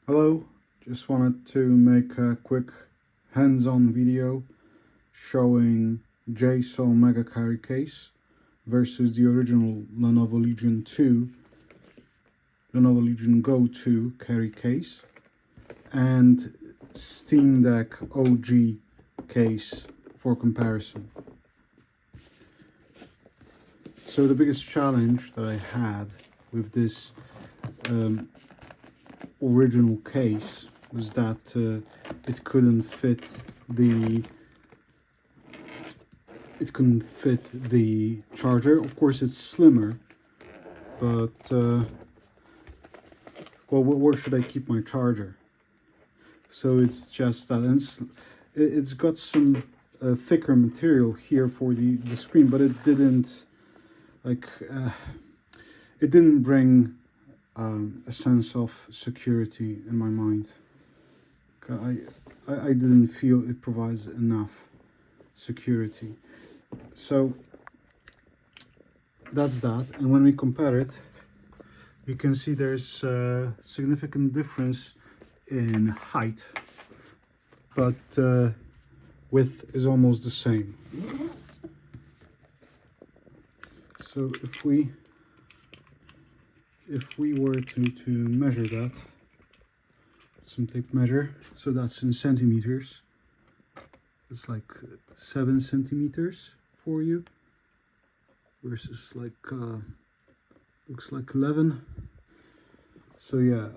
Hello, just wanted to make a quick hands-on video showing Jsaux Mega Carry Case versus the original Lenovo Legion Go 2 carry case and Steam Deck OG case for comparison. So the biggest challenge that I had with this original case was that it couldn't fit the charger. Of course, it's slimmer, but well, where should I keep my charger? So it's just that, and it's got some thicker material here for the screen, but it didn't it didn't bring a sense of security in my mind. I didn't feel it provides enough security. So that's that. And when we compare it, you can see there's a significant difference in height, but width is almost the same. So if we were to measure that, some tape measure, so that's in centimeters, it's like 7 centimeters for you versus like looks like 11. So yeah,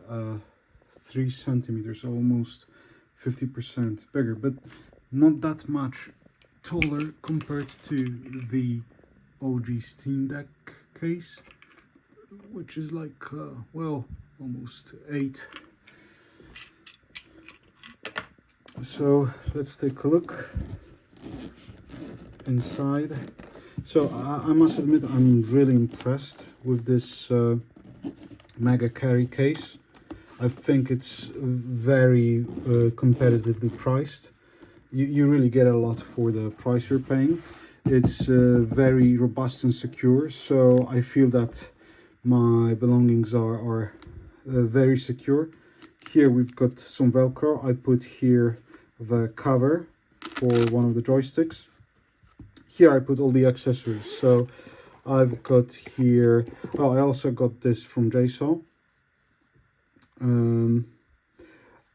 3 centimeters, almost 50% bigger, but not that much taller compared to the OG Steam Deck case, which is like well, almost 8. So let's take a look inside. So I must admit, I'm really impressed with this Mega Carry case. I think it's very competitively priced. You really get a lot for the price you're paying. It's very robust and secure, so I feel that my belongings are very secure. Here we've got some Velcro. I put here the cover for one of the joysticks. Here I put all the accessories. So I've got here, oh, I also got this from Jsaux.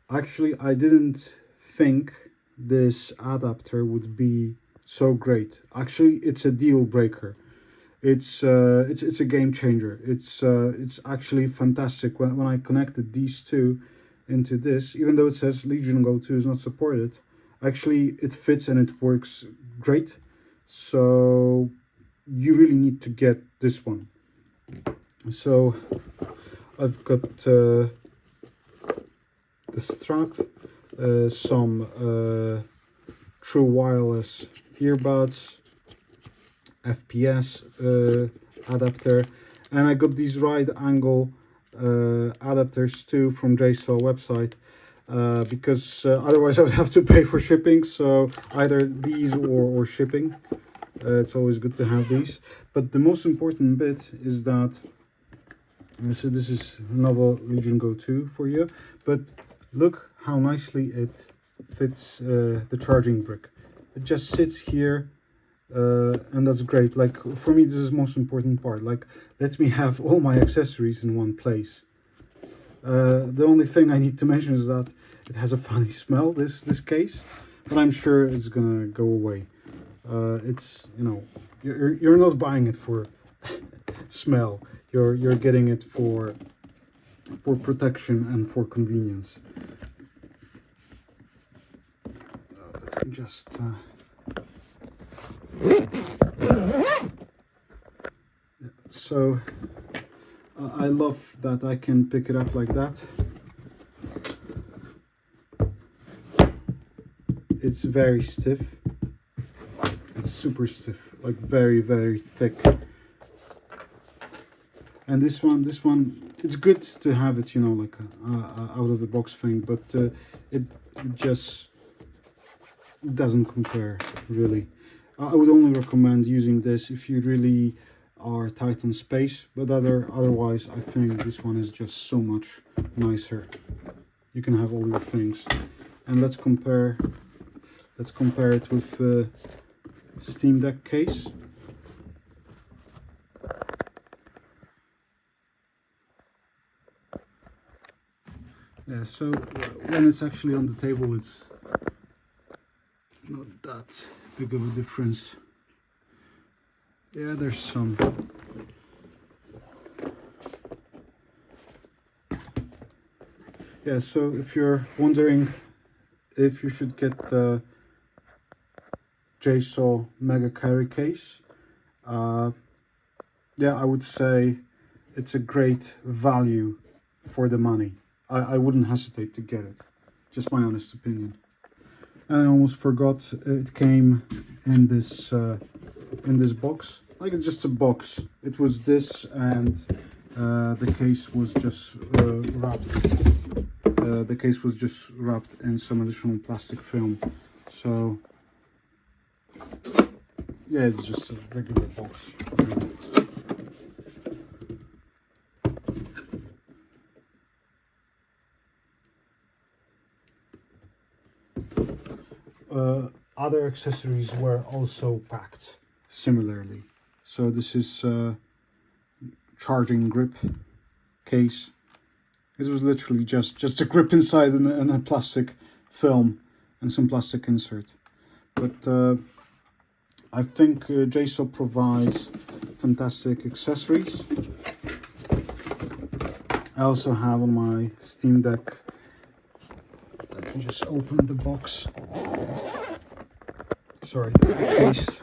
Actually, I didn't think this adapter would be so great. Actually, it's a deal breaker. It's a game changer. It's actually fantastic. When I connected these two into this, even though it says Legion Go 2 is not supported, actually it fits and it works great. So you really need to get this one. So I've got the strap, some true wireless earbuds, FPS adapter, and I got these right angle adapters too from Jsaux website, because otherwise I would have to pay for shipping. So either these or shipping. It's always good to have these. But the most important bit is that, so this is Lenovo Legion Go 2 for you, but look how nicely it fits the charging brick. It just sits here. And that's great. Like, for me, this is the most important part. Like, let me have all my accessories in one place. The only thing I need to mention is that it has a funny smell, this case, but I'm sure it's gonna go away. It's, you know, you're not buying it for smell. You're getting it for protection and for convenience. Let me just so I love that I can pick it up like that. It's very stiff. It's super stiff, like very, very thick. And this one, it's good to have it, you know, like out of the box thing, but it just doesn't compare really. I would only recommend using this if you really are tight on space, but otherwise I think this one is just so much nicer. you can have all your things. And let's compare it with Steam Deck case. Yeah, so when it's actually on the table, it's not that big of a difference. Yeah, there's some. Yeah, so if you're wondering if you should get the Jsaux Mega Carry case, yeah, I would say it's a great value for the money. I wouldn't hesitate to get it. Just my honest opinion. And I almost forgot, it came in this box. Like, it's just a box. It was this, and the case was just wrapped. The case was just wrapped in some additional plastic film. So yeah, it's just a regular box. Other accessories were also packed similarly. So this is charging grip case. This was literally just a grip inside and a plastic film and some plastic insert. But I think Jsaux provides fantastic accessories. I also have on my Steam Deck, let me just open the box. Sorry, the case.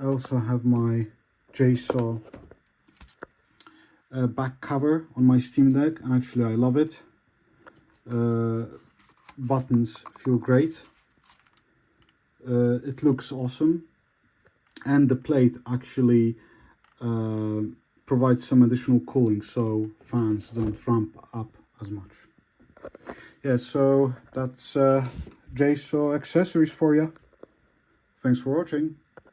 I also have my Jsaux back cover on my Steam Deck, and actually I love it. Buttons feel great. It looks awesome, and the plate actually provides some additional cooling, so fans don't ramp up as much. Yeah, so that's Jsaux accessories for you. Thanks for watching.